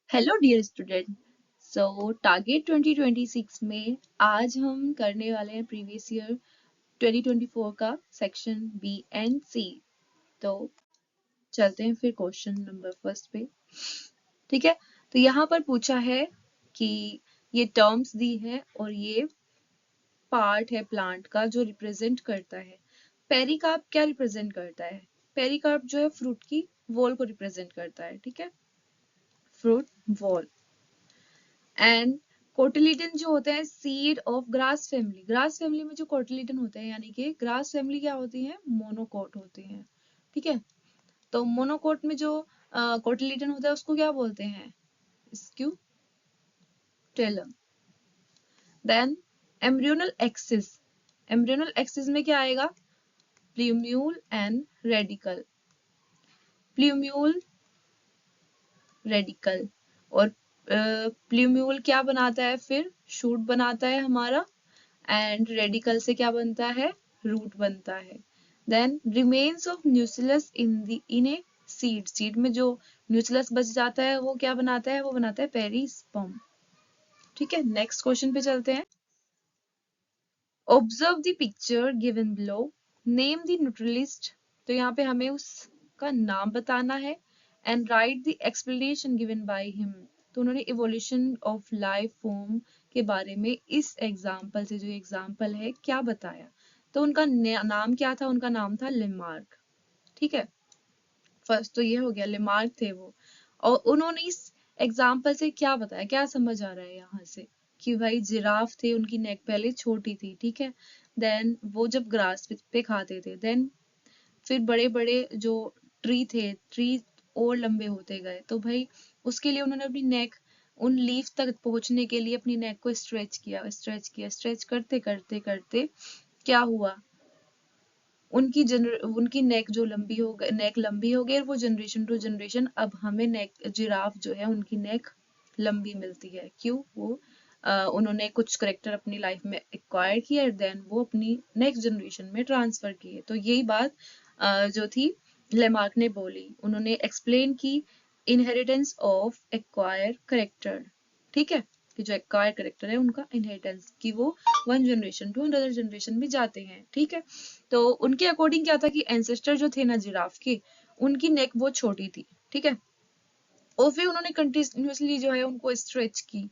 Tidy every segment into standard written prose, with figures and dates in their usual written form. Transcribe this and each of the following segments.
Hello dear student. Target 2026 में आज हम करने वाले हैं प्रीवियस ईयर 2024 का सेक्शन बी एंड सी। तो चलते हैं फिर क्वेश्चन नंबर फर्स्ट पे। ठीक है, तो यहाँ पर पूछा है कि ये टर्म्स दी है और ये पार्ट है प्लांट का जो रिप्रेजेंट करता है। पेरिकार्प क्या रिप्रेजेंट करता है? पेरिकार्प जो है फ्रूट की वॉल को रिप्रेजेंट करता है। ठीक है, फ्रूट वॉल। एंड कोटिलीडन जो होते हैं seed of grass family. Grass family में जो कोटिलीडन होते हैं यानी कि ग्रास फैमिली क्या होती है? मोनोकोट होती है। ठीक है, तो मोनोकोट में जो कोटिलीडन होता है उसको क्या बोलते हैं? Scutellum. Then embryonal axis. Embryonal axis में क्या आएगा? Plumule and radicle. Plumule, radicle. और प्ल्यूम्यूल क्या बनाता है? फिर शूट बनाता है हमारा। एंड रेडिकल से क्या बनता है? रूट बनता है। Then remains of nucleus in a seed. Seed में जो न्यूक्लियस बच जाता है वो क्या बनाता है? वो बनाता है पेरिस्पर्म। ठीक है, नेक्स्ट क्वेश्चन पे चलते हैं। Observe the picture given below, name the naturalist. तो यहाँ पे हमें उसका नाम बताना है। And write the explanation given by him. तो उन्होंने इवोल्यूशन ऑफ लाइफ फॉर्म के बारे में इस एग्जाम्पल से, जो एग्जाम्पल है, क्या बताया? तो उनका नाम क्या था? उनका नाम था लेमार्क। ठीक है, फर्स्ट तो ये हो गया, लेमार्क थे वो। और उन्होंने इस एग्जाम्पल से क्या बताया? क्या समझ आ रहा है यहाँ से? कि भाई जिराफ थे, उनकी नेक पहले छोटी थी। ठीक है, देन वो जब ग्रास पे खाते थे, देन फिर बड़े बड़े जो ट्री थे, ट्री और लंबे होते गए। तो भाई उसके लिए उन्होंने अपनी नेक, उन लीफ तक पहुंचने के लिए अपनी नेक को स्ट्रेच किया, स्ट्रेच किया, स्ट्रेच करते करते करते क्या हुआ? उनकी नेक जो लंबी हो गई, नेक लंबी हो गई, और वो जनरेशन टू जनरेशन अब हमें नेक, जिराफ जो है उनकी नेक लंबी मिलती है। क्यों? वो उन्होंने कुछ करेक्टर अपनी लाइफ में एक्वायर किए, देन वो अपनी नेक्स्ट जनरेशन में ट्रांसफर किए। तो यही बात जो थी लेमार्क ने बोली, उन्होंने एक्सप्लेन की इनहेरिटेंस ऑफ एक्वायर करेक्टर। ठीक है, कि जो एक्वायर करेक्टर है उनका इनहेरिटेंस, कि वो one generation to another generation में जाते हैं। ठीक है, तो उनके अकॉर्डिंग क्या था कि एंसेस्टर जो थे ना जिराफ के, उनकी नेक बहुत छोटी थी। ठीक है, और फिर उन्होंने कंटिन्यूसली जो है उनको स्ट्रेच की,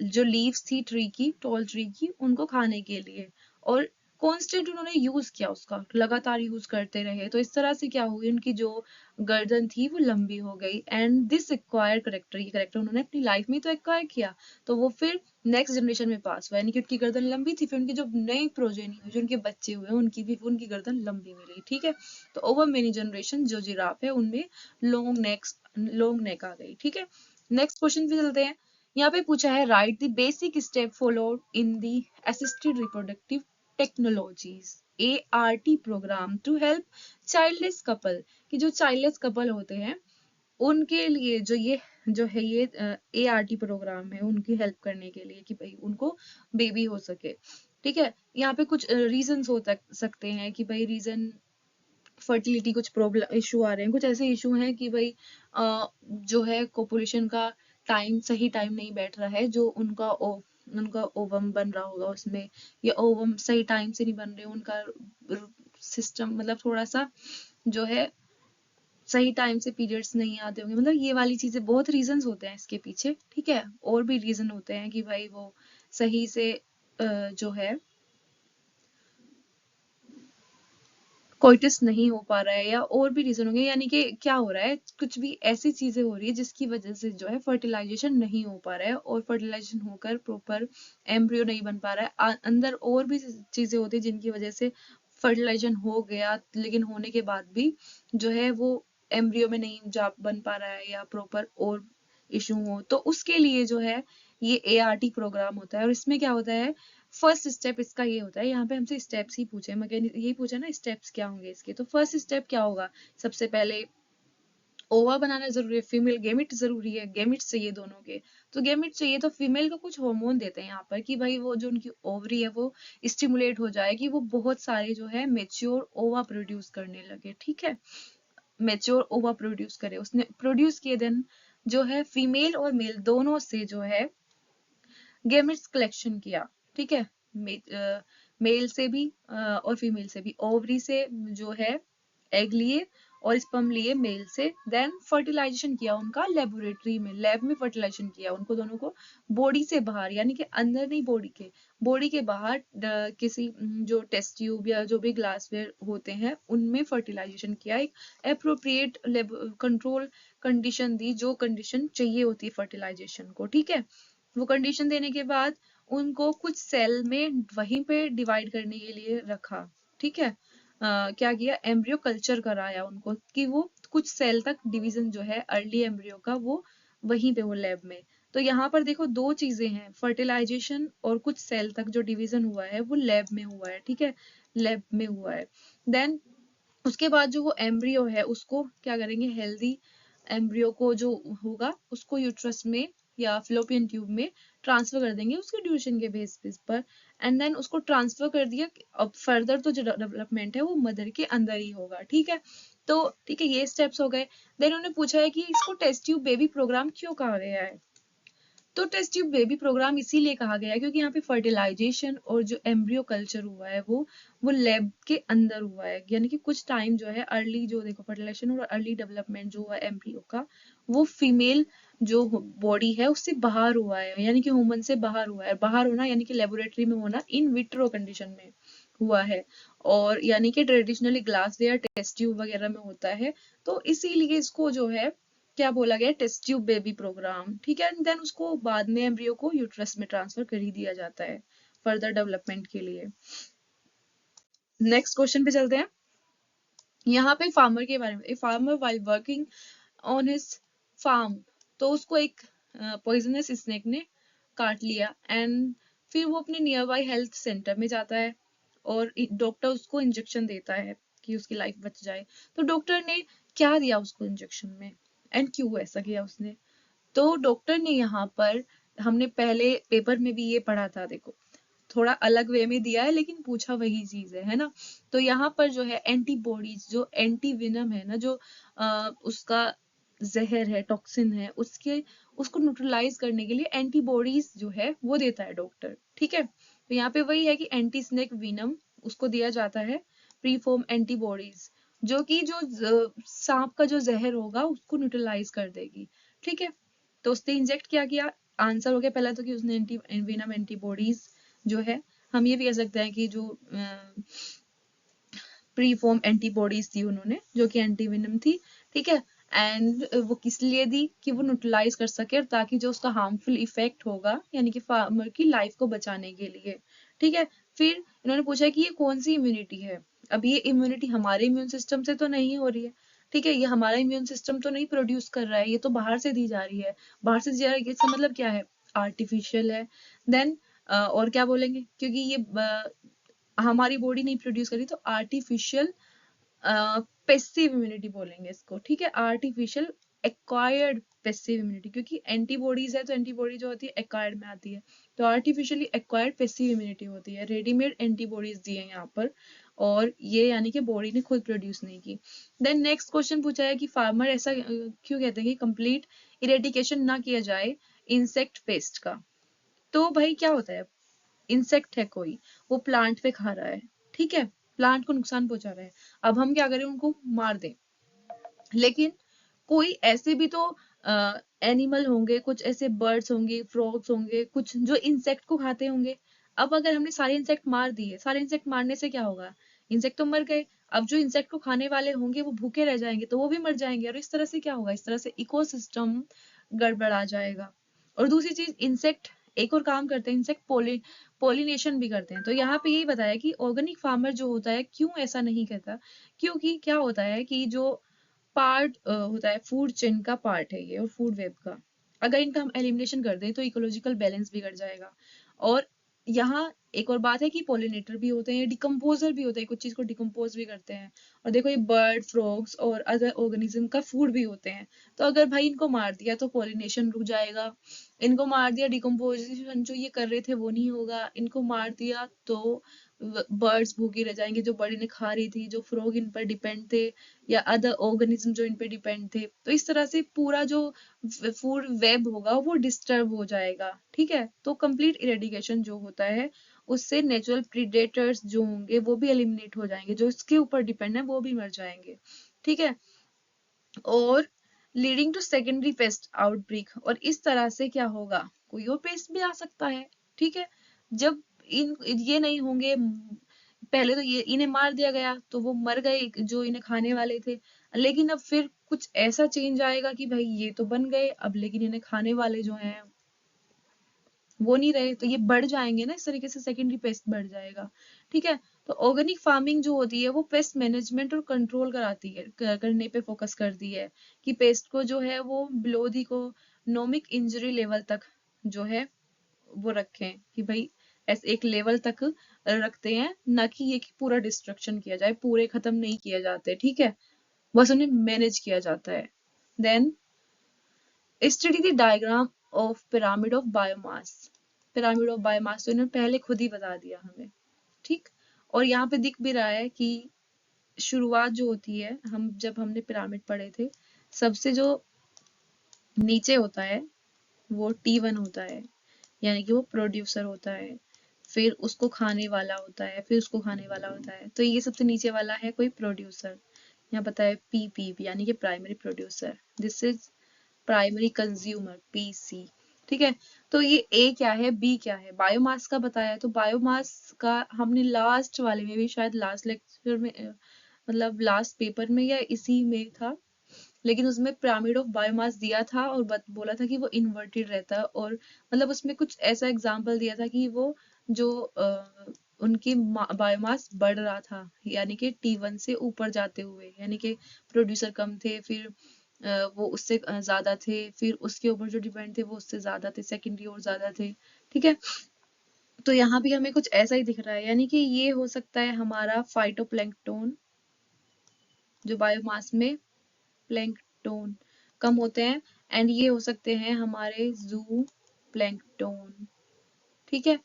जो लीव्स थी ट्री की, टॉल ट्री की, उनको खाने के लिए। और कांस्टेंट उन्होंने यूज किया, उसका लगातार यूज करते रहे। तो इस तरह से क्या हुई, उनकी जो गर्दन थी वो लंबी हो गई। एंड दिस एक्वायर करेक्टर, ये करेक्टर उन्होंने अपनी लाइफ में तो एक्वायर किया, तो वो फिर नेक्स्ट जनरेशन में पास हुआ, यानी कि उनकी गर्दन लंबी थी। फिर उनकी जो नई प्रोजेनी हुई, जो उनके बच्चे हुए, उनकी भी उनकी गर्दन लंबी मिली। ठीक है, तो ओवर मेनी जनरेशन जो जिराफ है उनमें लॉन्ग नेक आ गई। ठीक है, नेक्स्ट क्वेश्चन पे चलते हैं। यहाँ पे पूछा है write the basic step followed in the assisted reproductive technologies ART programme to help childless couple. कि जो चाइल्डलेस कपल होते हैं उनके लिए जो है ये ART प्रोग्राम है, उनकी हेल्प करने के लिए कि भाई उनको बेबी हो सके। ठीक है, यहाँ पे कुछ रीजंस हो सकते हैं कि भाई रीजन फर्टिलिटी, कुछ प्रॉब्लम इशू आ रहे हैं, कुछ ऐसे इशू हैं कि भाई जो है कोपुलेशन का टाइम, सही टाइम नहीं बैठ रहा है, जो उनका ओवम बन रहा होगा उसमें, या ओवम सही टाइम से नहीं बन रहे, उनका सिस्टम मतलब थोड़ा सा जो है सही टाइम से पीरियड्स नहीं आते होंगे। मतलब ये वाली चीजें, बहुत रीजंस होते हैं इसके पीछे। ठीक है, और भी रीजन होते हैं कि भाई वो सही से जो है कोइटस नहीं हो पा रहा है, या और भी रीजन होंगे। यानी कि क्या हो रहा है, कुछ भी ऐसी चीजें हो रही है जिसकी वजह से जो है फर्टिलाइजेशन नहीं हो पा रहा है, और फर्टिलाइजेशन होकर प्रॉपर एम्ब्रियो नहीं बन पा रहा है। अंदर और भी चीजें होती है जिनकी वजह से फर्टिलाइजेशन हो गया, लेकिन होने के बाद भी जो है वो एम्ब्रियो में नहीं जा बन पा रहा है, या प्रॉपर और इशू हो, तो उसके लिए जो है ये ART प्रोग्राम होता है। और इसमें क्या होता है, फर्स्ट स्टेप इसका ये होता है, यहाँ पे हमसे स्टेप्स ही पूछे, मगर यही पूछा ना स्टेप्स क्या होंगे इसके। तो फर्स्ट स्टेप क्या होगा, सबसे पहले ओवा बनाना जरूरी है, फीमेल गेमिट जरूरी है, गेमिट्स चाहिए दोनों के। तो गेमिट चाहिए तो फीमेल को कुछ हार्मोन देते हैं यहाँ पर, कि भाई वो जो उनकी ओवरी है वो स्टिमुलेट हो जाए, कि वो बहुत सारे जो है मेच्योर ओवा प्रोड्यूस करने लगे। ठीक है, मेच्योर ओवा प्रोड्यूस करे, उसने प्रोड्यूस किए, देन जो है फीमेल और मेल दोनों से जो है गेमेट्स कलेक्शन किया, ठीक है। मेल से भी और फीमेल से भी, ओवरी से जो है एग लिए और स्पर्म लिए मेल से, देन फर्टिलाइजेशन किया उनका लेबोरेटरी में, लैब में फर्टिलाइजेशन किया उनको दोनों को, बॉडी से बाहर यानी कि अंदर नहीं, बॉडी के बाहर किसी जो टेस्ट ट्यूब या जो भी ग्लासवेयर होते हैं उनमें फर्टिलाइजेशन किया, एक अप्रोप्रिएट कंट्रोल कंडीशन दी, जो कंडीशन चाहिए होती है फर्टिलाइजेशन को, ठीक है। वो कंडीशन देने के बाद उनको कुछ सेल में वहीं पे डिवाइड करने के लिए रखा, ठीक है। क्या किया, एम्ब्रियो कल्चर कराया उनको कि वो कुछ सेल तक डिवीजन जो है अर्ली एम्ब्रियो का वो वहीं पे हो लैब में। तो यहाँ पर देखो दो चीजें हैं, फर्टिलाइजेशन और कुछ सेल तक जो डिवीजन हुआ है वो लैब में हुआ है, ठीक है, लैब में हुआ है। देन उसके बाद जो वो एम्ब्रियो है उसको क्या करेंगे, हेल्दी एम्ब्रियो को जो होगा उसको यूट्रस में या फ्लोपियन ट्यूब में ट्रांसफर कर देंगे उसके ड्यूरेशन के बेसिस पर, एंड देन उसको ट्रांसफर कर दिया। अब फर्दर तो जो डेवलपमेंट है वो मदर के अंदर ही होगा, ठीक है। तो ठीक है, ये स्टेप्स हो गए। देन उन्होंने पूछा है कि इसको टेस्ट ट्यूब बेबी प्रोग्राम क्यों कहा गया है। तो टेस्ट ट्यूब बेबी प्रोग्राम इसीलिए कहा गया है क्योंकि यहाँ पे फर्टिलाइजेशन और जो एम्ब्रियो कल्चर हुआ है वो लैब के अंदर हुआ है, यानी कि कुछ टाइम जो है अर्ली, जो देखो फर्टिलाइजेशन और अर्ली डेवलपमेंट जो हुआ है एम्ब्रियो का, वो फीमेल जो बॉडी है उससे बाहर हुआ है, यानी कि ह्यूमन से बाहर हुआ है। बाहर होना यानी कि लेबोरेटरी में होना, इन विट्रो कंडीशन में हुआ है, और यानी कि ट्रेडिशनली ग्लासवेयर टेस्ट ट्यूब वगैरह में होता है। तो इसीलिए इसको जो है क्या बोला गया, टेस्ट ट्यूब बेबी प्रोग्राम, ठीक है। एंड देन उसको बाद में एम्ब्रियो को यूट्रस में ट्रांसफर कर ही दिया जाता है फर्दर डेवलपमेंट के लिए। नेक्स्ट क्वेश्चन पे चलते हैं। यहाँ पे फार्मर के बारे में, farmer while working on his farm, तो उसको एक पॉइजनस स्नेक ने काट लिया, एंड फिर वो अपने नियर बाई हेल्थ सेंटर में जाता है और डॉक्टर उसको इंजेक्शन देता है कि उसकी लाइफ बच जाए। तो डॉक्टर ने क्या दिया उसको इंजेक्शन में, एंड क्यों ऐसा किया उसने। तो डॉक्टर ने यहाँ पर, हमने पहले पेपर में भी ये पढ़ा था, देखो थोड़ा अलग वे में दिया है लेकिन पूछा वही चीज है ना। तो यहाँ पर जो है एंटीबॉडीज, जो एंटी विनम है ना, जो उसका जहर है, टॉक्सिन है, उसको न्यूट्रलाइज करने के लिए एंटीबॉडीज जो है वो देता है डॉक्टर, ठीक है। तो यहाँ पे वही है कि एंटी स्नेक विनम उसको दिया जाता है, प्रीफॉर्म एंटीबॉडीज, जो कि जो सांप का जो जहर होगा उसको न्यूट्रलाइज कर देगी, ठीक है। तो उसने इंजेक्ट क्या किया, आंसर हो गया पहला तो कि उसने एंटी विनम एंटीबॉडीज जो है, हम ये भी कह सकते हैं कि जो प्री फॉर्म एंटीबॉडीज थी उन्होंने, जो कि एंटीविनम थी, ठीक है। एंड वो किस लिए दी, कि वो न्यूट्रलाइज कर सके, ताकि जो उसका हार्मफुल इफेक्ट होगा यानी कि फार्मर की लाइफ को बचाने के लिए, ठीक है। फिर इन्होंने पूछा कि ये कौन सी इम्यूनिटी है। अब ये इम्यूनिटी हमारे इम्यून सिस्टम से तो नहीं हो रही है, ठीक है, ये हमारा इम्यून सिस्टम तो नहीं प्रोड्यूस कर रहा है, ये तो बाहर से दी जा रही है। बाहर से दी जा रही है, इसका मतलब क्या है, आर्टिफिशियल है। देन और क्या बोलेंगे, क्योंकि ये हमारी बॉडी नहीं प्रोड्यूस करी, तो आर्टिफिशियल पैसिव इम्यूनिटी बोलेंगे इसको, ठीक है। आर्टिफिशियल एक्वायर्ड पैसिव इम्यूनिटी, क्योंकि एंटीबॉडीज है तो एंटीबॉडी जो होती है एक्वायर्ड में आती है, तो आर्टिफिशियली एक्वायर्ड पैसिव इम्यूनिटी होती है, रेडीमेड एंटीबॉडीज दी है यहाँ पर, और ये यानी कि बॉडी ने खुद प्रोड्यूस नहीं की। देन नेक्स्ट क्वेश्चन पूछा है कि फार्मर ऐसा क्यों कहते हैं कि कंप्लीट इरेडिकेशन ना किया जाए इंसेक्ट पेस्ट का। तो भाई क्या होता है, इंसेक्ट है कोई, वो प्लांट पे खा रहा है, ठीक है, प्लांट को नुकसान पहुंचा रहा है, अब हम क्या करें, उनको मार दें। लेकिन कोई ऐसे भी तो एनिमल होंगे, कुछ ऐसे बर्ड्स होंगे, फ्रॉग्स होंगे, कुछ जो इंसेक्ट को खाते होंगे। अब अगर हमने सारे इंसेक्ट मार दिए, सारे इंसेक्ट मारने से क्या होगा, इंसेक्ट तो मर गए। अब जो इंसेक्ट को खाने वाले होंगे वो भूखे रह जाएंगे, तो वो भी मर जाएंगे, और इस तरह से क्या होगा, इस तरह से इकोसिस्टम गड़बड़ा जाएगा। और दूसरी चीज, इंसेक्ट एक और काम करते हैं, इंसेक्ट पोलिनेशन भी करते हैं। तो यहाँ पे यही बताया कि ऑर्गेनिक फार्मर जो होता है क्यों ऐसा नहीं कहता, क्योंकि क्या होता है कि जो पार्ट होता है, फूड चेन का पार्ट है ये, और फूड वेब का, अगर इनका हम एलिमिनेशन कर दें तो इकोलॉजिकल बैलेंस बिगड़ जाएगा। और यहाँ एक और बात है कि पोलिनेटर भी होते हैं, डिकम्पोजर भी होते हैं, कुछ चीज को डिकम्पोज भी करते हैं। और देखो ये बर्ड, फ्रॉग्स और अदर ऑर्गेनिज्म का फूड भी होते हैं। तो अगर भाई इनको मार दिया तो पोलिनेशन रुक जाएगा, इनको मार दिया डिकम्पोजिशन जो ये कर रहे थे वो नहीं होगा, इनको मार दिया तो बर्ड्स भूखे रह जाएंगे जो बर्ड इन्हें खा रही थी, जो फ्रॉग इन पर डिपेंड थे, या अदर ऑर्गेनिज्म जो इन पे डिपेंड थे। तो इस तरह से पूरा जो फूड वेब होगा वो डिस्टर्ब हो जाएगा। ठीक है, तो कंप्लीट इरेडिकेशन जो होता है उससे नेचुरल प्रीडेटर्स जो होंगे वो भी एलिमिनेट हो जाएंगे, जो इसके ऊपर डिपेंड है वो भी मर जाएंगे। ठीक है, और leading to secondary pest outbreak, और इस तरह से क्या होगा, कोई और पेस्ट भी आ सकता है। ठीक है, जब इन ये नहीं होंगे, पहले तो ये इन्हें मार दिया गया तो वो मर गए जो इन्हें खाने वाले थे, लेकिन अब फिर कुछ ऐसा चेंज आएगा कि भाई ये तो बन गए अब, लेकिन इन्हें खाने वाले जो हैं वो नहीं रहे, तो ये बढ़ जाएंगे ना, इस तरीके से सेकेंडरी पेस्ट बढ़ जाएगा। ठीक है, तो ऑर्गेनिक फार्मिंग जो होती है वो पेस्ट मैनेजमेंट और कंट्रोल कराती है, करने पे फोकस करती है कि पेस्ट को जो है वो below the economic injury level तक जो है वो रखें, कि भाई ऐसे एक लेवल तक रखते हैं, ना कि ये कि पूरा डिस्ट्रक्शन किया जाए, पूरे खत्म नहीं किए जाते। ठीक है, बस उन्हें मैनेज किया जाता है। Then study the diagram of pyramid of biomass. Pyramid of biomass तो इन्होंने पहले खुद ही बता दिया हमें। ठीक, और यहाँ पे दिख भी रहा है कि शुरुआत जो होती है, हम जब हमने पिरामिड पढ़े थे, सबसे जो नीचे होता है वो T1 होता है, यानी कि वो प्रोड्यूसर होता है, फिर उसको खाने वाला होता है, फिर उसको खाने वाला होता है, तो ये सबसे नीचे वाला है कोई प्रोड्यूसर। यहाँ पता है PP यानी कि primary producer, this is primary consumer PC। ठीक है, तो ये ए क्या है, बी क्या है, बायोमास का बताया, तो बायोमास का हमने लास्ट वाले में भी, शायद लास्ट लेक्चर में मतलब लास्ट पेपर में या इसी में था, लेकिन उसमें पिरामिड ऑफ बायोमास दिया था और बोला था कि वो इन्वर्टेड रहता है, और मतलब उसमें कुछ ऐसा एग्जाम्पल दिया था कि वो जो उनकी बायोमास बढ़ रहा था, यानी कि T1 से ऊपर जाते हुए, यानी कि प्रोड्यूसर कम थे, फिर वो उससे ज्यादा थे, फिर उसके ऊपर जो डिपेंड थे वो उससे ज्यादा थे, सेकेंडरी और ज्यादा थे। ठीक है, तो यहाँ भी हमें कुछ ऐसा ही दिख रहा है, यानी कि ये हो सकता है हमारा फाइटोप्लैंक्टन, जो बायोमास में प्लैंकटन कम होते हैं, एंड ये हो सकते हैं हमारे जू प्लैंकटन। ठीक है,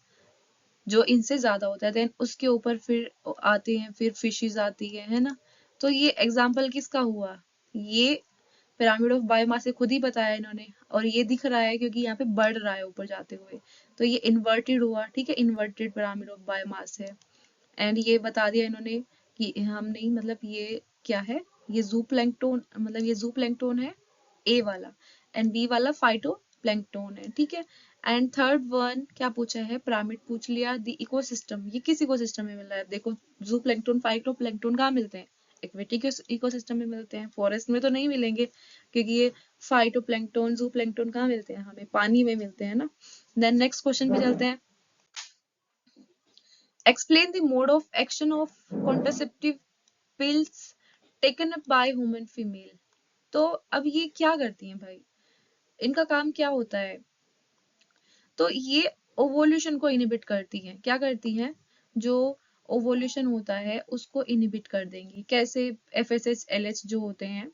जो इनसे ज्यादा होता है, देन उसके ऊपर फिर आते हैं, फिर फिशेस आती है ना। तो ये एग्जाम्पल किसका हुआ, ये पिरामिड ऑफ बायोमास से खुद ही बताया इन्होंने, और ये दिख रहा है क्योंकि यहाँ पे बढ़ रहा है ऊपर जाते हुए, तो ये इन्वर्टेड हुआ। ठीक है, इन्वर्टेड पिरामिड ऑफ बायोमास है, एंड ये बता दिया इन्होंने कि हम नहीं, मतलब ये क्या है, ये जू प्लैंकटन, मतलब ये जू प्लैंकटन है ए वाला, एंड बी वाला फाइटो प्लैंकटन है। ठीक है, एंड थर्ड वन क्या पूछा है, पिरामिड पूछ लिया, द इकोसिस्टम, ये किस इकोसिस्टम में मिल रहा है, देखो जू प्लैंकटन फाइटो प्लैंकटन कहाँ मिलते हैं, एक्वेटिक इकोसिस्टम में मिलते हैं, फॉरेस्ट में तो नहीं मिलेंगे, क्योंकि ये फाइटो प्लैंकटन जू प्लैंकटन कहाँ मिलते हैं, हमें पानी में मिलते हैं ना। देन नेक्स्ट क्वेश्चन पे चलते हैं, explain the mode of action of contraceptive pills taken up by human female। तो अब ये क्या करती हैं भाई, इनका काम क्या होता है, तो ये ओवोल्यूशन को इनिबिट करती हैं। क्या करती हैं, जो ओवोल्यूशन होता है उसको इनिबिट कर देंगी, कैसे, FSH LH जो होते हैं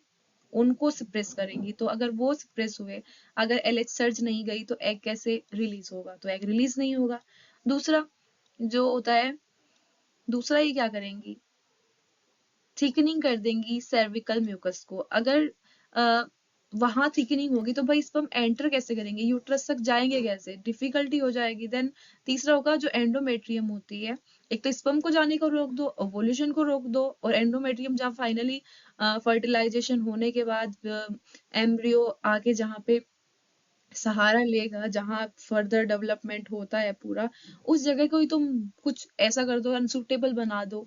उनको सप्रेस करेंगी, तो अगर वो सप्रेस हुए, अगर LH सर्ज नहीं गई तो एग कैसे रिलीज होगा, तो एग रिलीज नहीं होगा। दूसरा जो होता है, दूसरा ये क्या करेंगी, थिकनिंग कर देंगी सर्विकल म्यूकस को, अगर वहां थिकनिंग होगी तो भाई स्पर्म एंटर कैसे करेंगे, यूट्रस तक जाएंगे कैसे, डिफिकल्टी हो जाएगी। देन तीसरा होगा जो एंडोमेट्रियम होती है, एक तो स्पर्म को जाने को रोक दो, ओवुलेशन को रोक दो, और एंडोमेट्रियम जहाँ फाइनली फर्टिलाइजेशन होने के बाद एम्ब्रियो आके जहाँ पे सहारा लेगा, जहाँ फर्दर डेवलपमेंट होता है पूरा, उस जगह को ही तुम कुछ ऐसा कर दो, अनसुटेबल बना दो।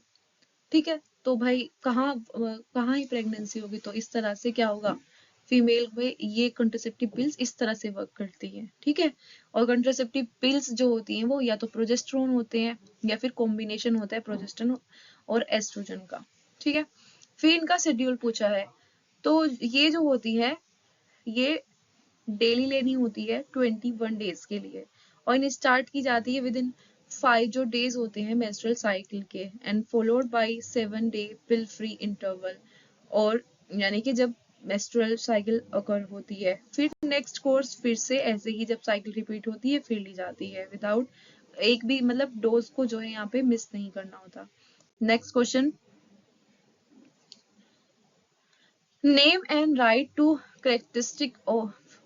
ठीक है, तो भाई कहाँ ही प्रेगनेंसी होगी, तो इस तरह से क्या होगा, फीमेल में ये कंट्रासेप्टिव पिल्स इस तरह से वर्क करती है। ठीक है, और कंट्रासेप्टिव पिल्स जो होती हैं वो या तो प्रोजेस्टेरोन होते हैं, या फिर कॉम्बिनेशन होता है प्रोजेस्टेरोन और एस्ट्रोजन का। ठीक है, फिर इनका शेड्यूल पूछा है, तो ये जो होती है ये डेली लेनी होती है 21 डेज के लिए, और इन्हें स्टार्ट की जाती है विद इन 5 जो डेज होते हैं मेंस्ट्रुअल साइकिल के, and followed by 7 day pill free interval, और यानी कि जब मेंस्ट्रुअल साइकिल अकर होती है, फिर नेक्स्ट कोर्स फिर से ऐसे ही जब साइकिल रिपीट होती है फिर ली जाती है विदाउट एक भी मतलब डोज को जो है यहाँ पे मिस नहीं करना होता। Next question, name and write two characteristic of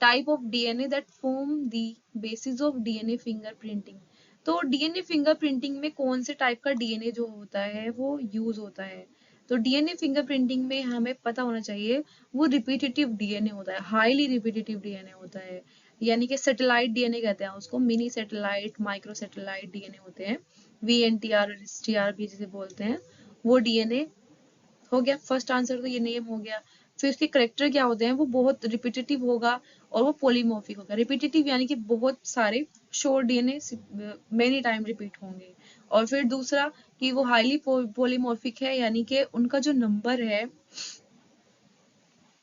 type of DNA that form the basis of DNA fingerprinting. तो डीएनए फिंगरप्रिंटिंग में कौन से टाइप का डीएनए जो होता है वो यूज होता है? तो डीएनए फिंगरप्रिंटिंग में हमें पता होना चाहिए वो रिपीटेटिव डीएनए होता है, हाईली रिपीटेटिव डीएनए होता है, यानी कि सैटेलाइट डीएनए कहते हैं उसको, mini satellite, micro satellite DNA होते हैं, वीएनटीआर और एसटीआर भी जिसे बोलते हैं, वो डीएनए हो गया। फर्स्ट आंसर तो ये नेम हो गया। फिर उसके करेक्टर क्या होते हैं, वो बहुत रिपीटेटिव होगा और वो पोलीमॉर्फिक होगा। रिपीटेटिव यानी कि बहुत सारे short DNA many time repeat होंगे। और फिर दूसरा कि वो हाईली पोलीमॉर्फिक है, यानी कि उनका जो नंबर है,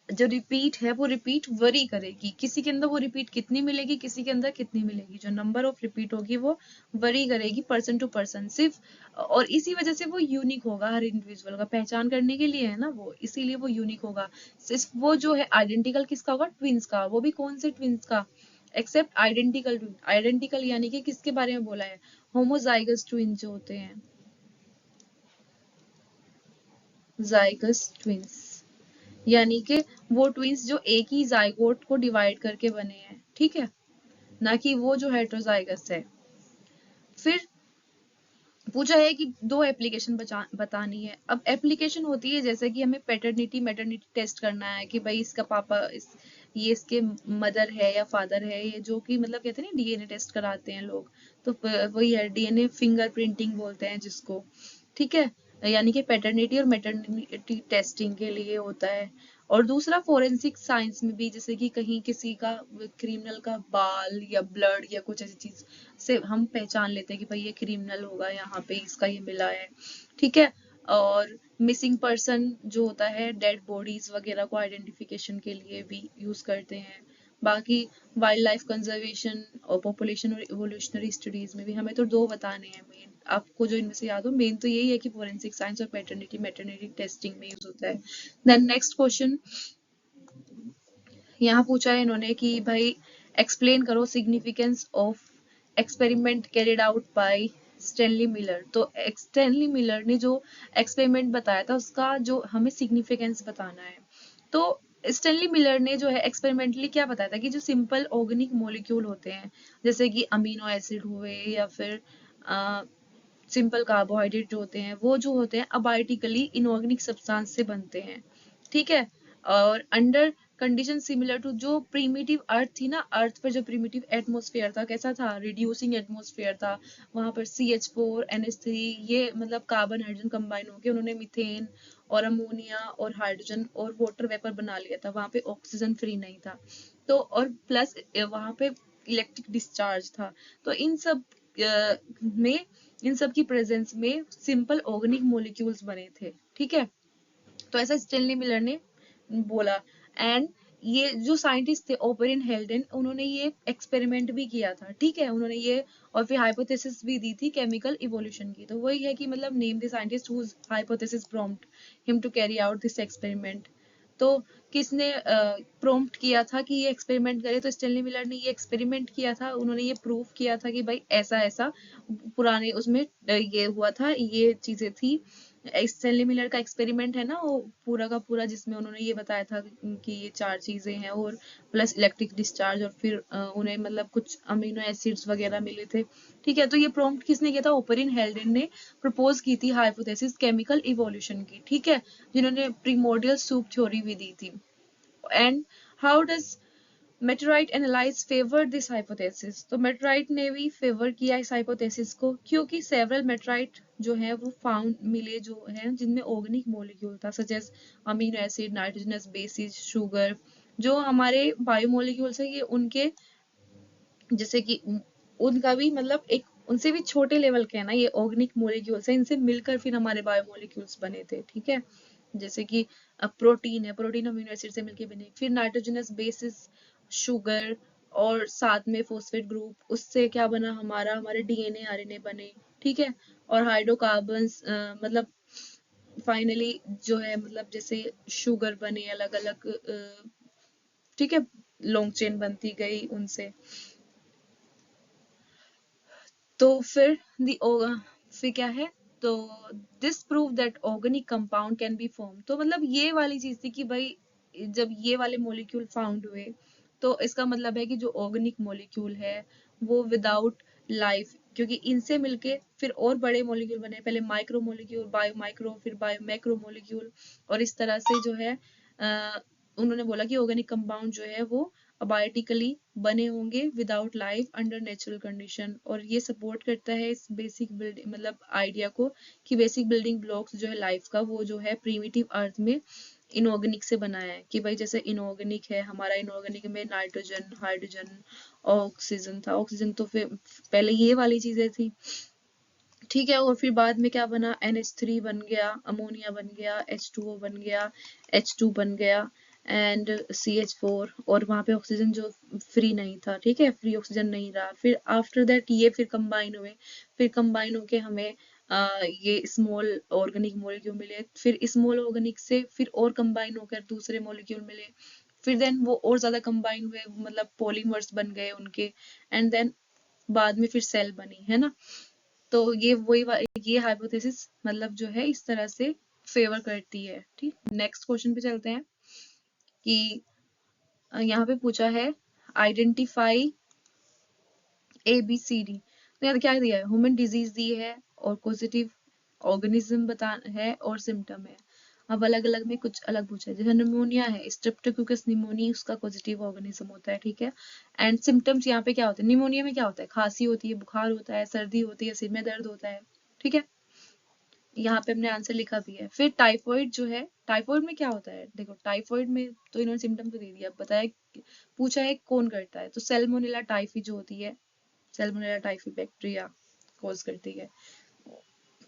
जो रिपीट है वो रिपीट वरी करेगी, किसी के अंदर वो रिपीट कितनी मिलेगी, किसी के अंदर कितनी मिलेगी, जो नंबर ऑफ रिपीट होगी वो वरी करेगी पर्सन टू पर्सन सिर्फ। और इसी वजह से वो यूनिक होगा, हर इंडिविजुअल का पहचान करने के लिए है ना वो, इसीलिए वो यूनिक होगा। सिर्फ वो जो है आइडेंटिकल किसका होगा, ट्विंस का, वो भी कौन से ट्विंस का, एक्सेप्ट आइडेंटिकल ट्विन। आइडेंटिकल यानी कि किसके बारे में बोला है, होमोजाइगस ट्विन जो होते हैं, जाइगस ट्विंस, यानी कि वो ट्विंस जो एक ही जाइगोट को डिवाइड करके बने हैं, ठीक है, ना कि वो जो हेटेरोजाइगस है। फिर पूछा है कि दो एप्लीकेशन बतानी है। अब एप्लीकेशन होती है जैसे कि हमें पैटर्निटी मैटरनिटी टेस्ट करना है कि भाई इसका पापा ये इसके मदर है या फादर है, ये जो कि मतलब कहते हैं ना डीएनए टेस्ट कराते हैं लोग, तो वही है डीएनए फिंगरप्रिंटिंग बोलते हैं जिसको, ठीक है, यानी कि पैटर्निटी और मैटरनिटी टेस्टिंग के लिए होता है। और दूसरा फोरेंसिक साइंस में भी, जैसे कि कहीं किसी का क्रिमिनल का बाल या ब्लड या कुछ ऐसी चीज से हम पहचान लेते हैं कि भाई ये क्रिमिनल होगा, यहाँ पे इसका ये मिला है, ठीक है। और मिसिंग पर्सन जो होता है, डेड बॉडीज वगैरह को आइडेंटिफिकेशन के लिए भी यूज करते हैं। बाकी वाइल्ड लाइफ कंजर्वेशन और पॉपुलेशन और इवोल्यूशनरी स्टडीज में भी हमें तो दो बताने हैं मेन, आपको जो इनमें से याद हो, मेन तो यही है कि फोरेंसिक साइंस और पैटर्निटी मैटरनिटी टेस्टिंग में यूज होता है। देन नेक्स्ट क्वेश्चन यहाँ पूछा है इन्होंने कि भाई एक्सप्लेन करो significance of experiment carried out by Stanley Miller. तो स्टैनली मिलर ने जो एक्सपेरिमेंट बताया था उसका जो हमें सिग्निफिकेंस बताना है। तो स्टैनली मिलर ने जो है एक्सपेरिमेंटली क्या बताया था कि जो सिंपल ऑर्गेनिक मॉलिक्यूल होते हैं, जैसे कि अमीनो एसिड हुए या फिर सिंपल कार्बोहाइड्रेट जो होते हैं, वो जो होते हैं अबायोटिकली इनऑर्गेनिक सब्सटेंस से बनते हैं, ठीक है। और अंडर कंडीशन सिमिलर टू जो प्रीमिटिव अर्थ थी ना, अर्थ पर जो प्रीमिटिव एटमॉस्फेयर था कैसा था, रिड्यूसिंग एटमॉस्फेयर था, वहां पर CH4 NH3 ये मतलब कार्बन हाइड्रोजन कंबाइन होकर उन्होंने मीथेन और अमोनिया और हाइड्रोजन और वाटर वेपर बना लिया था, वहां पे ऑक्सीजन फ्री नहीं था। तो और प्लस वहां पे इलेक्ट्रिक डिस्चार्ज था। तो इन सब में, इन सब की प्रेजेंस में सिंपल ऑर्गेनिक मॉलिक्यूल्स बने थे, ठीक है। तो ऐसा स्टेनली मिलर ने बोला। एंड ये जो साइंटिस्ट थे ओपरिन हेल्डेन, उन्होंने ये एक्सपेरिमेंट भी किया था, ठीक है, उन्होंने ये और फिर हाइपोथेसिस भी दी थी केमिकल इवोल्यूशन की। तो वही है कि मतलब name the scientist whose hypothesis prompt him to carry out this experiment. तो किसने प्रॉम्प्ट किया था कि ये एक्सपेरिमेंट करे, तो स्टेनली मिलर ने ये एक्सपेरिमेंट किया था, उन्होंने ये प्रूव किया था कि भाई ऐसा ऐसा पुराने उसमें ये हुआ था, ये चीजें थी। स्टेनली मिलर का एक्सपेरिमेंट है ना वो पूरा का पूरा, जिसमें उन्होंने ये बताया था कि ये चार चीजें हैं और प्लस इलेक्ट्रिक डिस्चार्ज और फिर उन्हें मतलब कुछ अमीनो एसिड्स वगैरह मिले थे, ठीक है। तो ये प्रॉम्प्ट किसने किया था, ओपरिन हेल्डेन ने प्रपोज की थी हाइपोथेसिस केमिकल इवोल्यूशन की, ठीक है, जिन्होंने प्रीमोर्डियल सूप थ्योरी भी दी थी। एंड हाउ डज मेटेराइट एनालाइज फेवर दिस हाइपोथेसिस। तो मेटेराइट ने भी फेवर किया इस हाइपोथेसिस को, क्योंकि सेवरल मेटेराइट जो है वो फाउंड मिले जो है जिनमें ऑर्गेनिक मॉलिक्यूल था, such as amino acid, nitrogenous bases, sugar, जो हमारे बायोमोलिक्यूल्स है ये उनके जैसे कि उनका भी मतलब एक उनसे भी छोटे लेवल के है ना, ये ऑर्गेनिक मॉलिक्यूल्स है, इनसे मिलकर फिर हमारे बायोमोलिक्यूल्स बने थे, ठीक है। जैसे कि प्रोटीन है, प्रोटीन अमीनो एसिड से मिलके बने, फिर नाइट्रोजनस बेसिस, शुगर, और साथ में फॉस्फेट ग्रुप, उससे क्या बना हमारा, हमारे डीएनए आरएनए बने, ठीक है। और हाइड्रोकार्बन्स मतलब फाइनली जो है मतलब जैसे शुगर बने अलग अलग, ठीक है, लॉन्ग चेन बनती गई उनसे। तो फिर क्या है, तो this prove that organic compound can be form. तो मतलब ये वाली चीज थी कि भाई जब ये वाले मॉलिक्यूल फाउंड हुए तो इसका मतलब है कि जो ऑर्गेनिक मॉलिक्यूल है वो विदाउट लाइफ, क्योंकि इनसे मिलके फिर और बड़े मॉलिक्यूल बने, पहले माइक्रो मॉलिक्यूल, बायो माइक्रो, फिर बायो मैक्रो मॉलिक्यूल, और इस तरह से जो है उन्होंने बोला कि ऑर्गेनिक कंपाउंड जो है वो अबायोटिकली बने होंगे without life under natural condition. और ये सपोर्ट करता है इस बेसिक बिल्डिंग मतलब आइडिया को कि बेसिक बिल्डिंग ब्लॉक्स जो है लाइफ का वो जो है प्रीमिटिव अर्थ में इनऑर्गेनिक से बना है। कि भाई जैसे इनऑर्गेनिक है हमारा, इनऑर्गेनिक में नाइट्रोजन, हाइड्रोजन, ऑक्सीजन था, ऑक्सीजन तो फिर पहले ये वाली चीजें थी, ठीक है। और फिर बाद में क्या बना, NH3 बन गया, अमोनिया बन गया, H2O बन गया, H2 बन गया एंड CH4, और वहां पे ऑक्सीजन जो फ्री नहीं था, ठीक है, फ्री ऑक्सीजन नहीं रहा। फिर आफ्टर दैट ये फिर कंबाइन हुए, फिर कंबाइन होके हमें ये स्मॉल ऑर्गेनिक मॉलिक्यूल मिले, फिर स्मॉल ऑर्गेनिक से फिर और कंबाइन होकर दूसरे मॉलिक्यूल मिले, फिर देन वो और ज्यादा कंबाइन हुए, मतलब पॉलीमर्स बन गए उनके, एंड देन बाद में फिर सेल बनी, है ना। तो ये हाइपोथेसिस मतलब जो है इस तरह से फेवर करती है, ठीक। नेक्स्ट क्वेश्चन पे चलते हैं कि यहाँ पे पूछा है आइडेंटिफाई ABCD। तो यहाँ क्या दिया है, ह्यूमन डिजीज दी है और पॉजिटिव ऑर्गेनिज्म बता है और सिम्टम है। अब अलग अलग में कुछ अलग पूछा है, जैसे निमोनिया है, स्ट्रेप्टोकोकस निमोनिया उसका पॉजिटिव ऑर्गेनिज्म होता है, ठीक है। एंड सिम्टम्स यहाँ पे क्या होते हैं, निमोनिया में क्या होता है, खांसी होती है, बुखार होता है, सर्दी होती है, सिर में दर्द होता है, ठीक है। यहाँ पे हमने आंसर लिखा भी है। फिर टाइफॉइड जो है, टाइफॉइड में क्या होता है, देखो टाइफॉइड में तो इन्होंने सिम्टम तो दे दिया, बताया, पूछा है कौन करता है, तो सेल्मोनेला टाइफी जो होती है, सेल्मोनेला टाइफी बैक्टीरिया कॉज करती है।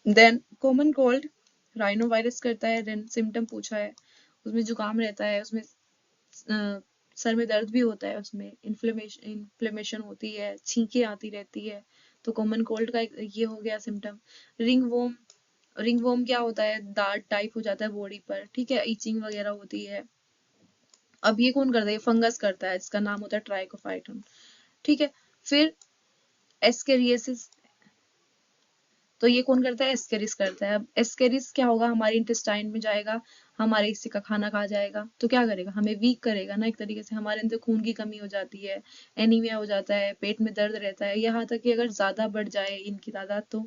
Then common cold rhinovirus करता है। देन सिम्टम पूछा है, उसमें जुकाम रहता है, उसमें सर में दर्द भी होता है, उसमें इन्फ्लेमेशन होती है, छींकें आती रहती है, तो कॉमन कोल्ड का ये हो गया सिम्टम। रिंग वोम, रिंग वोम क्या होता है, दाग टाइप हो जाता है बॉडी पर, ठीक है, ईचिंग वगैरह होती है। अब ये कौन करता है, फंगस करता है, इसका नाम होता है ट्राइकोफाइटन, ठीक है। फिर एस्केरियसिस, तो ये कौन करता है, एस्केरिस करता है। अब एस्केरिस क्या होगा, हमारे इंटेस्टाइन में जाएगा, हमारे हिस्से का खाना खा जाएगा, तो क्या करेगा, हमें वीक करेगा ना, एक तरीके से हमारे अंदर खून की कमी हो जाती है, एनीमिया हो जाता है, पेट में दर्द रहता है, यहाँ तक कि अगर ज्यादा बढ़ जाए इनकी तादाद तो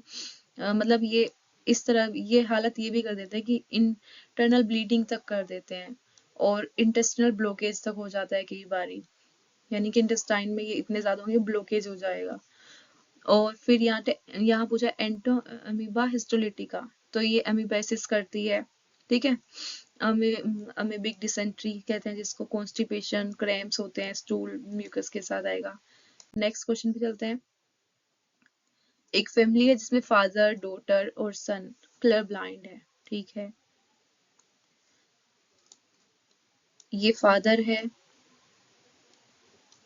मतलब ये इस तरह ये हालत ये भी कर देते हैं कि इंटरनल ब्लीडिंग तक कर देते हैं, और इंटेस्टिनल ब्लॉकेज तक हो जाता है कई बारी, यानी कि इंटेस्टाइन में ये इतने ज्यादा होंगे ब्लॉकेज हो जाएगा। और फिर यहाँ पूछा एंटो अमीबा हिस्टोलिटिका, तो ये अमीबेसिस करती है, ठीक है। अमीबिक डिसेंट्री कहते हैं जिसको, कॉन्स्टिपेशन, क्रैम्प्स होते हैं, स्टूल म्यूकस के साथ आएगा। नेक्स्ट क्वेश्चन पे चलते हैं। एक फैमिली है जिसमें फादर, डॉटर और सन कलर ब्लाइंड है, ठीक है। ये फादर है,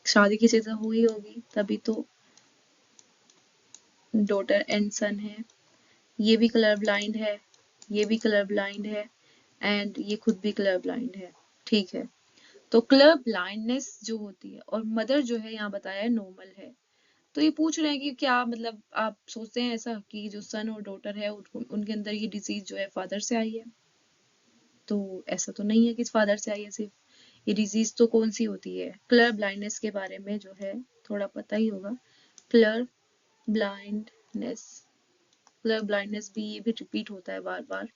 शादी किसी से हुई होगी तभी तो डॉटर एंड सन है। ये भी कलर ब्लाइंड है, ये भी कलर ब्लाइंड है, एंड ये खुद भी कलर ब्लाइंड है, ठीक है। तो कलर ब्लाइंडनेस जो होती है, और मदर जो है यहाँ बताया है नॉर्मल है। तो ये पूछ रहे हैं कि क्या मतलब आप सोचते हैं ऐसा कि जो सन और डॉटर है उनके अंदर ये डिजीज जो है फादर से आई है, तो ऐसा तो नहीं है कि फादर से आई है सिर्फ। ये डिजीज तो कौन सी होती है, कलर ब्लाइंडनेस के बारे में जो है थोड़ा पता ही होगा। कलर ब्लाइंडनेस, कलर ब्लाइंडनेस भी ये भी रिपीट होता है बार बार,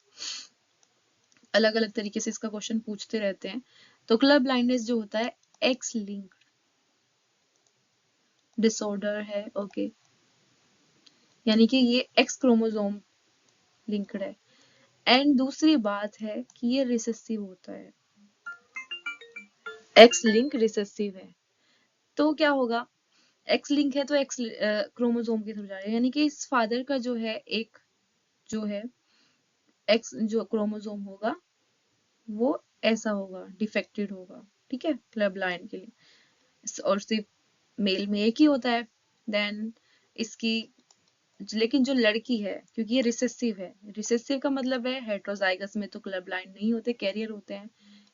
अलग अलग तरीके से इसका क्वेश्चन पूछते रहते हैं। तो कलर ब्लाइंडनेस जो होता है एक्स लिंक डिसऑर्डर है, ओके, यानी कि ये एक्स क्रोमोसोम लिंक्ड है। एंड दूसरी बात है कि ये रिसेसिव होता है, एक्स लिंक रिसेसिव है। तो क्या होगा, एक्स लिंक है तो एक्स क्रोमोसोम के थ्रू जा रहा है, यानी कि इस फादर का जो है एक जो है एक्स जो क्रोमोसोम होगा वो ऐसा होगा, डिफेक्टेड होगा, ठीक है, कलर ब्लाइंड के लिए, और सिर्फ मेल में एक ही होता है। देन इसकी, लेकिन जो लड़की है क्योंकि ये रिसेसिव है, रिसेसिव का मतलब है हेट्रोजाइगस में तो कलर ब्लाइंड नहीं होते, कैरियर होते हैं,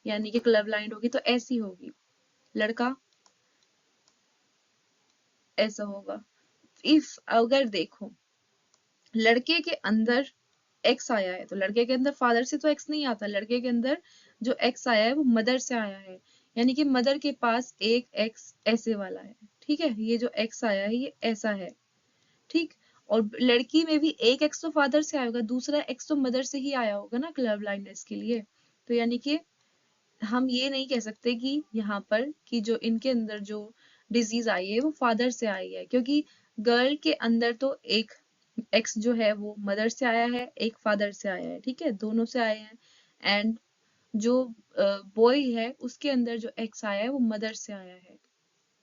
यानी कि कलर ब्लाइंड होगी तो ऐसी होगी, लड़का ऐसा होगा। इफ अगर देखो लड़के के अंदर एक्स आया है तो लड़के के अंदर फादर से तो एक्स नहीं आता, लड़के के अंदर जो एक्स आया है वो मदर से आया है, यानी कि मदर के पास एक एक्स ऐसे वाला है, ठीक है, ये जो एक्स आया है ये ऐसा है, ठीक। और लड़की में भी एक एक्स तो फादर से आएगा, दूसरा एक्स तो मदर से ही आया होगा ना कलर ब्लाइंडनेस के लिए। तो यानी कि हम ये नहीं कह सकते कि यहाँ पर कि जो इनके अंदर जो डिजीज आई है वो फादर से आई है, क्योंकि गर्ल के अंदर तो एक एक्स जो है वो मदर से आया है, एक फादर से आया है, ठीक है, दोनों से आए हैं। एंड जो बॉय है उसके अंदर जो एक्स आया है वो मदर से आया है,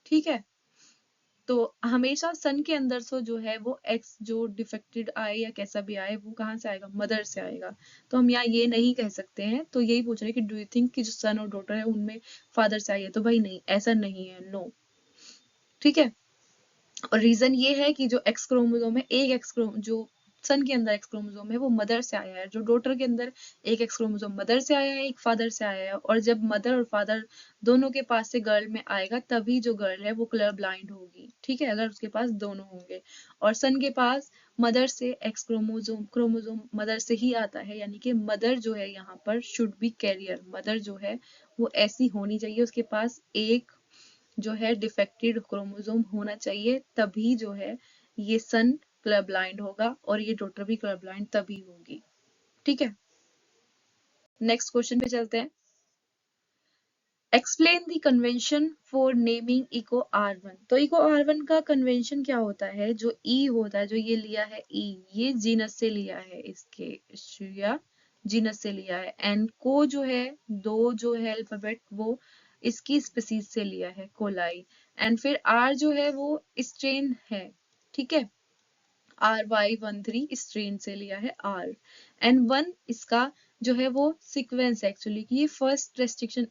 ठीक है। तो हमेशा सन के अंदर से जो है वो एक्स जो डिफेक्टेड आए या कैसा भी आए वो कहाँ से आएगा, मदर से आएगा। तो हम यहाँ ये नहीं कह सकते हैं, तो यही पूछ रहे हैं कि डू यू थिंक कि जो सन और डॉटर है उनमें फादर से आई है, तो भाई नहीं, ऐसा नहीं है, नो, ठीक है। और रीजन ये है कि जो एक्स क्रोमोसोम है, एक एक्स क्रोम जो सन के अंदर एक्स क्रोमोसोम है वो मदर से आया है, जो डॉटर के अंदर एक एक्स क्रोमोसोम मदर से आया है, एक फादर से आया है। और जब मदर और फादर दोनों के पास से गर्ल में आएगा तभी जो गर्ल है वो कलर ब्लाइंड होगी, ठीक है, अगर उसके पास दोनों होंगे। और सन के पास मदर से एक्स क्रोमोसोम मदर से ही आता है, यानी कि मदर जो है यहाँ पर शुड बी कैरियर, मदर जो है वो ऐसी होनी चाहिए, उसके पास एक जो है डिफेक्टेड क्रोमोसोम होना चाहिए, तभी जो है ये सन कलर ब्लाइंड होगा और ये डॉटर भी कलर ब्लाइंड तभी होगी, ठीक है। नेक्स्ट क्वेश्चन पे चलते हैं। Explain the convention for naming Eco R1। तो इको R1 का कन्वेंशन क्या होता है, जो ई होता है, जो ये लिया है ई, ये जीनस से लिया है, इसके या जीनस से लिया है। एंड को जो है दो जो है अल्फाबेट वो इसकी स्पीसीज से लिया है, कोलाई। एंड फिर आर जो है वो स्ट्रेन है, ठीक है, RY13 स्ट्रेन से लिया है आर। एंड वन इसका जो है वो सीक्वेंस एक्चुअली कि ये फर्स्ट रेस्ट्रिक्शन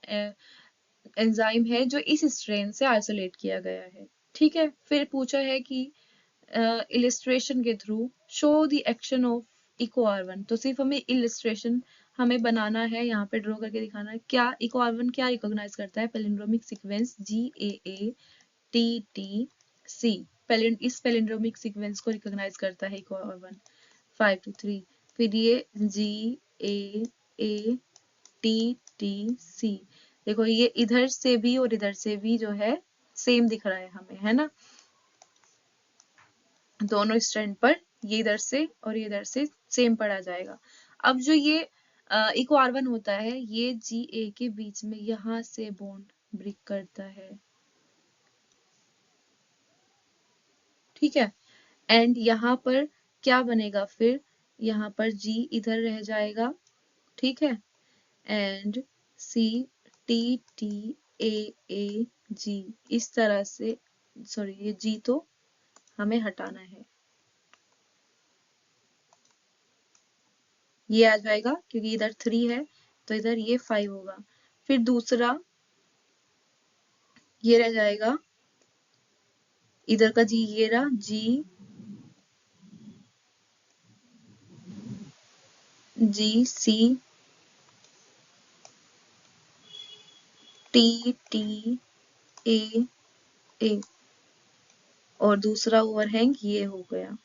एंजाइम है जो इस स्ट्रेन से आइसोलेट किया गया है, ठीक है। फिर पूछा है कि इलिस्ट्रेशन के through show the action of Eco R1। तो सिर्फ हमें इलिस्ट्रेशन हमें बनाना है, यहाँ पे ड्रॉ करके दिखाना है क्या इको R1 क्या रिकॉग्नाइज करता है, पैलिंड्रोमिक सीक्वेंस GAATTC, इस पैलिंड्रोमिक सीक्वेंस को रिकॉग्नाइज करता है इको R1 5 to 3। फिर ये GAATTC, देखो ये इधर से भी और इधर से भी जो है सेम दिख रहा है हमें, है ना, दोनों स्ट्रैंड पर ये इधर से और ये इधर से सेम पढ़ा जाएगा। अब जो ये इको R1 होता है ये GA के बीच में यहाँ से बॉन्ड ब्रेक करता है, ठीक है। एंड यहाँ पर क्या बनेगा, फिर यहाँ पर G इधर रह जाएगा, ठीक है। एंड CTTAAG इस तरह से, सॉरी ये G तो हमें हटाना है, ये आ जाएगा क्योंकि इधर 3 है तो इधर ये 5 होगा। फिर दूसरा ये रह जाएगा, इधर का G ये रहा, GCTTA और दूसरा ओवरहैंग ये हो गया,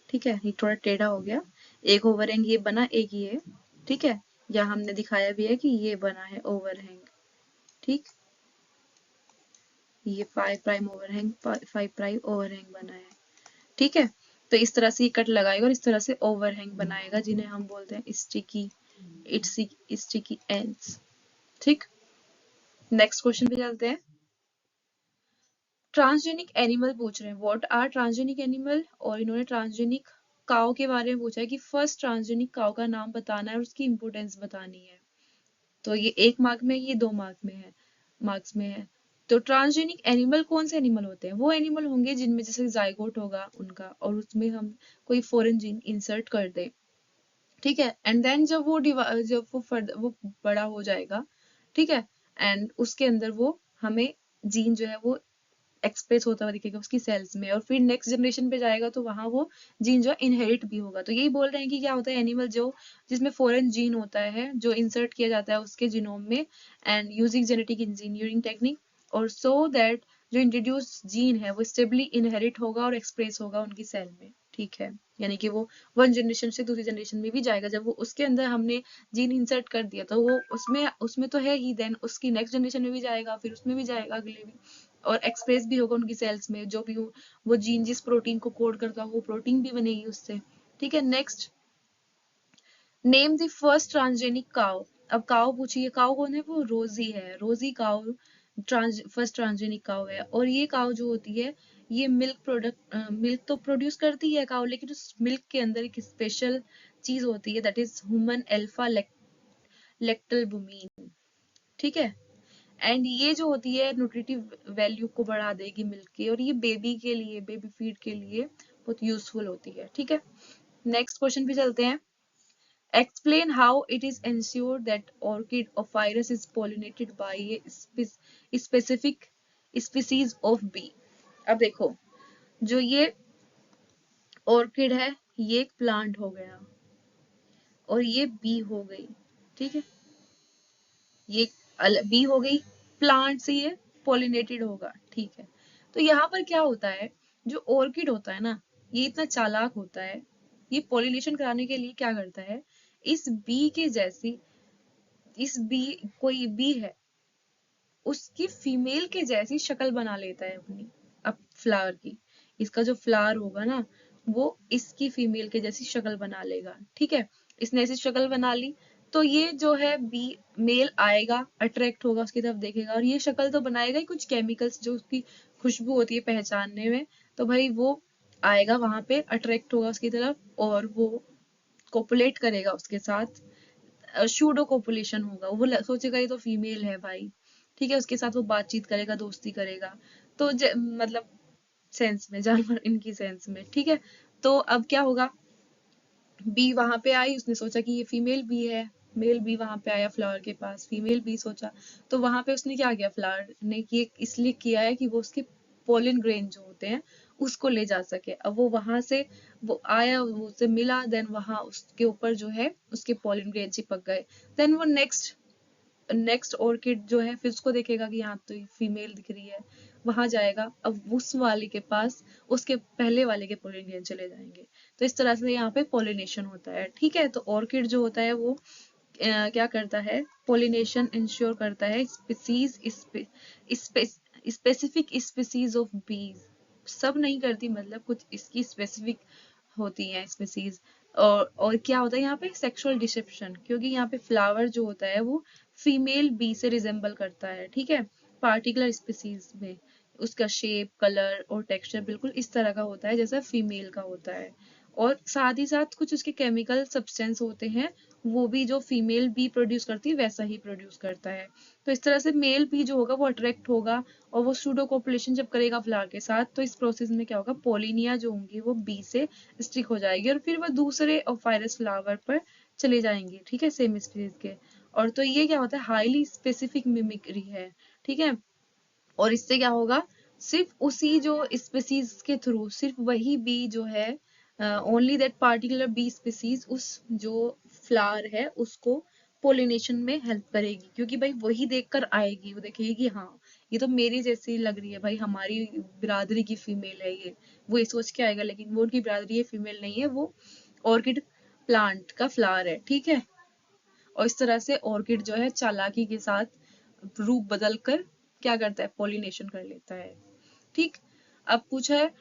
ठीक है, ये थोड़ा टेढ़ा हो गया, एक ओवरहैंग ये बना, एक ये, ठीक है। या हमने दिखाया भी है कि ये बना है ओवरहैंग, ठीक, ये 5 प्राइम ओवरहैंग 5 प्राइम ओवरहैंग बना है, ठीक है। तो इस तरह से ये कट लगाएगा और इस तरह से ओवरहैंग बनाएगा जिन्हें हम बोलते हैं स्टिकी एंड्स, ठीक। नेक्स्ट क्वेश्चन पे चलते हैं। ट्रांसजेनिक एनिमल पूछ रहे हैं, व्हाट आर ट्रांसजेनिक एनिमल, और इन्होंने ट्रांसजेनिक काउ के बारे में पूछा है कि फर्स्ट ट्रांसजेनिक काउ का नाम बताना है और उसकी इंपोर्टेंस बतानी है। तो ये 1 मार्क में, ये 2 मार्क्स में है। तो ट्रांसजेनिक एनिमल कौन से एनिमल होते हैं, वो एनिमल होंगे जिनमें जैसे जाइगोट होगा उनका और उसमें हम कोई फॉरेन जीन इंसर्ट कर दें, ठीक है। एंड देन जब वो बड़ा हो जाएगा, ठीक है, एंड उसके अंदर वो हमें जीन जो है वो एक्सप्रेस होता हुआ दिखेगा उसकी सेल्स में, और फिर नेक्स्ट जनरेशन पे जाएगा तो वहां वो जीन जो इनहेरिट भी होगा। तो यही बोल रहे हैं कि क्या होता है, एनिमल जो जिसमें फॉरेन जीन होता है जो इंसर्ट किया जाता है उसके जीनोम में, and using genetic engineering technique, और सो दैट जो इंट्रोड्यूस जीन है वो स्टेबली इनहेरिट होगा और एक्सप्रेस होगा उनकी सेल में, ठीक है। यानी कि वो वन जनरेशन से दूसरी जनरेशन में भी जाएगा। जब वो उसके अंदर हमने जीन इंसर्ट कर दिया तो वो उसमें उसमें तो है ही, देन उसकी नेक्स्ट जनरेशन में भी जाएगा, फिर उसमें भी जाएगा अगले भी, और एक्सप्रेस भी होगा उनकी सेल्स में। जो भी वो जीन जिस प्रोटीन को कोड करता हो वो प्रोटीन भी बनेगी उससे, ठीक है। Next, name the first transgenic cow. अब काउ पूछिए, काउ कौन है? वो रोजी है, रोजी काउ फर्स्ट ट्रांसजेनिक काउ है। और ये काउ जो होती है ये मिल्क प्रोडक्ट, मिल्क तो प्रोड्यूस करती है काउ, लेकिन उस मिल्क के अंदर एक स्पेशल चीज होती है, दैट इज ह्यूमन अल्फा लेक्टल्बुमिन, ठीक है। एंड ये जो होती है न्यूट्रिटिव वैल्यू को बढ़ा देगी मिल्क की, और ये बेबी के लिए, बेबी फीड के लिए बहुत यूजफुल होती है, ठीक है। नेक्स्ट क्वेश्चन पे चलते हैं। Explain how it is ensured that orchid ophrys is pollinated by a specific species of bee। अब देखो, जो ये ऑर्किड है ये एक प्लांट हो गया और ये बी हो गई, ठीक है। ये बी हो गई, प्लांट से ये पोलिनेटेड होगा, ठीक है। तो यहाँ पर क्या होता है, जो ऑर्किड होता है ना, ये इतना चालाक होता है, ये पोलिनेशन कराने के लिए क्या करता है, इस बी के जैसी, इस बी, कोई बी है उसकी फीमेल के जैसी शक्ल बना लेता है अपनी, अब फ्लावर की, इसका जो फ्लावर होगा ना वो इसकी फीमेल के जैसी शक्ल बना लेगा, ठीक है। इसने ऐसी शक्ल बना ली तो ये जो है बी, मेल आएगा, अट्रैक्ट होगा उसकी तरफ, देखेगा, और ये शक्ल तो बनाएगा ही, कुछ केमिकल्स जो उसकी खुशबू होती है पहचानने में, तो भाई वो आएगा वहां पे, अट्रैक्ट होगा उसकी तरफ और वो कोपुलेट करेगा उसके साथ, शूडो कोपुलेशन होगा, वो सोचेगा ये तो फीमेल है भाई, ठीक है। उसके साथ वो बातचीत करेगा, दोस्ती करेगा, तो मतलब सेंस में, जानवर इनकी सेंस में, ठीक है। तो अब क्या होगा, बी वहां पे आई, उसने सोचा कि ये फीमेल बी है, मेल बी वहां पे आया फ्लावर के पास, फीमेल बी सोचा, तो वहां पे उसने क्या किया, फ्लावर ने ये इसलिए किया है कि वो उसके पोलन ग्रेन जो होते हैं उसको ले जा सके। अब वो वहां से वो आया, वो उससे मिला, देन वहां उसके ऊपर जो है उसके पोलन ग्रेन चिपक गए, देन वो नेक्स्ट नेक्स्ट ऑर्किड जो है फिर उसको देखेगा कि यहाँ तो फीमेल दिख रही है, वहां जाएगा, अब उस वाले के पास उसके पहले वाले के पोलिनेशन चले जाएंगे। तो इस तरह से यहाँ पे पोलिनेशन होता है, ठीक है। तो ऑर्किड जो होता है वो क्या करता है, पोलिनेशन इंश्योर करता है स्पीसीज, स्पेसिफिक स्पीसीज ऑफ बीज, सब नहीं करती, मतलब कुछ इसकी स्पेसिफिक होती हैं स्पीसीज। और क्या होता है यहाँ पे, सेक्सुअल डिसेप्शन, क्योंकि यहाँ पे फ्लावर जो होता है वो फीमेल बी से रिजेंबल करता है, ठीक है, पार्टिकुलर स्पीसीज में उसका शेप, कलर और टेक्सचर बिल्कुल इस तरह का होता है जैसा फीमेल का होता है। और साथ ही साथ कुछ उसके केमिकल सब्सटेंस होते हैं वो भी जो फीमेल बी प्रोड्यूस करती है वैसा ही प्रोड्यूस करता है। तो इस तरह से मेल बी जो होगा वो अट्रैक्ट होगा और वो सूडो कोपुलेशन जब करेगा फ्लावर के साथ, तो इस प्रोसेस में क्या होगा, पोलिनिया जो होंगी वो बी से स्टिक हो जाएगी और फिर वह दूसरे ऑफायरस फ्लावर पर चले जाएंगे, ठीक है, सेम स्पीसीज के। और तो ये क्या होता है, हाईली स्पेसिफिक मिमिक्री है, ठीक है। और इससे क्या होगा, सिर्फ उसी जो स्पीसीज के थ्रू, सिर्फ वही बी जो है, only that particular bee species उस जो फ्लावर है उसको पोलिनेशन में हेल्प करेगी, क्योंकि भाई वही देखकर आएगी, वो देखेगी कि हाँ ये तो मेरी जैसी लग रही है भाई, हमारी बिरादरी की फीमेल है ये, वो ये सोच के आएगा, लेकिन वो उनकी बिरादरी है, फीमेल नहीं है, वो ऑर्किड प्लांट का फ्लावर है, ठीक है। और इस तरह से ऑर्किड जो है चालाकी के साथ रूप बदल कर क्या करता है, पॉलिनेशन कर लेता है, ठीक। अब पूछा है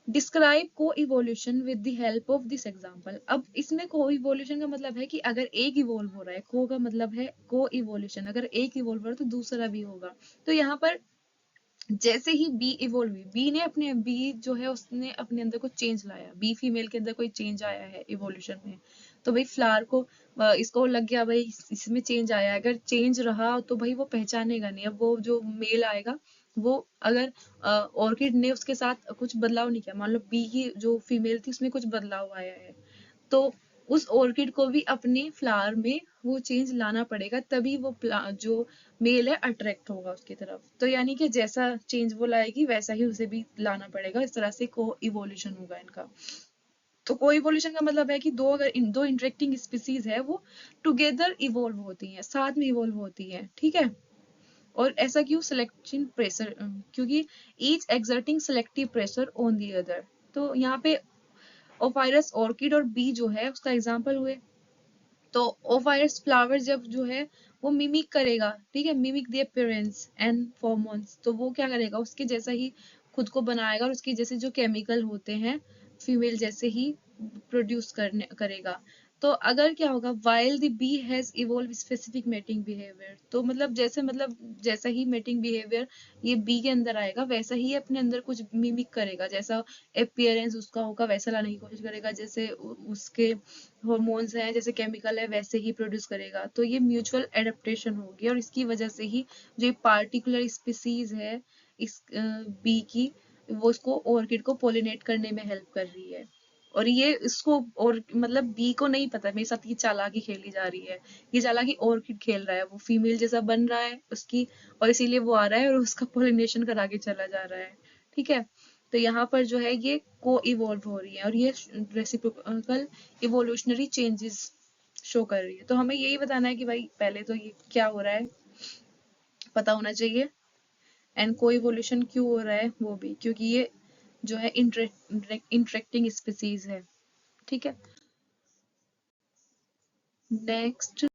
डिस्क्राइब को evolution with the help of this example. अब इसमें को इवोल्यूशन का मतलब है कि अगर एक इवोल्व हो रहा है, को का मतलब है को इवोल्यूशन, अगर एक इवोल्व हो रहा है तो दूसरा भी होगा। तो यहाँ पर जैसे ही बी इवोल्व हुई, बी ने अपने, बी जो है उसने अपने अंदर कुछ चेंज लाया, बी फीमेल के अंदर कोई चेंज आया है इवोल्यूशन में, तो भाई फ्लावर को इसको लग गया भाई इसमें चेंज आया है, अगर चेंज रहा तो भाई वो पहचानेगा नहीं, अब वो जो मेल आएगा वो, अगर ऑर्किड ने उसके साथ कुछ बदलाव नहीं किया, मान लो बी की जो फीमेल थी उसमें कुछ बदलाव आया है, तो उस ऑर्किड को भी अपने फ्लावर में वो चेंज लाना पड़ेगा, तभी वो जो मेल है अट्रैक्ट होगा उसकी तरफ। तो यानी कि जैसा चेंज वो लाएगी वैसा ही उसे भी लाना पड़ेगा, इस तरह से को इवोल्यूशन होगा इनका। तो को इवोल्यूशन का मतलब है कि दो, अगर इन दो इंटरेक्टिंग स्पीसीज है वो टुगेदर इवोल्व होती हैं, साथ में इवोल्व होती हैं, ठीक है। और ऐसा क्यों? सिलेक्शन प्रेशर, क्योंकि each exerting selective pressure on the other. तो यहाँ पे ओफायरस ऑर्किड और बी जो है उसका एग्जाम्पल हुए। तो ओफायरस फ्लावर जब जो है वो मिमिक करेगा, ठीक है, मिमिक द अपीयरेंस एंड फॉर्मोन्स, तो वो क्या करेगा, उसके जैसा ही खुद को बनाएगा और उसके जैसे जो केमिकल होते हैं फीमेल जैसे ही प्रोड्यूस करने करेगा। तो अगर क्या होगा, while the bee has evolve specific mating behaviour, तो मतलब जैसा ही मेटिंग बिहेवियर ये बी के अंदर आएगा वैसा ही अपने अंदर कुछ मिमिक करेगा, जैसा अपीयरेंस उसका होगा वैसा लाने की कोशिश करेगा, जैसे उसके हॉर्मोन्स हैं जैसे केमिकल है वैसे ही प्रोड्यूस करेगा। तो ये म्यूचुअल एडेप्टेशन होगी और इसकी वजह से ही जो ये पार्टिकुलर स्पीसीज है इस बी की, वो इसको ऑर्किड को पोलिनेट करने में हेल्प कर रही है। और ये इसको और मतलब बी को नहीं पता मेरे साथ ये चालाकी खेली जा रही है, ये चालाकी ऑर्किड खेल रहा है, वो फीमेल जैसा बन रहा है उसकी, और इसीलिए वो आ रहा है और उसका पोलिनेशन करा के चला जा रहा है। ठीक है, तो यहाँ पर जो है ये को इवॉल्व हो रही है और ये रेसिप्रोकल इवोल्यूशनरी चेंजेस शो कर रही है। तो हमें यही बताना है कि भाई पहले तो ये क्या हो रहा है पता होना चाहिए, एंड को इवोल्यूशन क्यों हो रहा है वो भी, क्योंकि ये जो है इंटरेक्टिंग स्पीसीज है। ठीक है, नेक्स्ट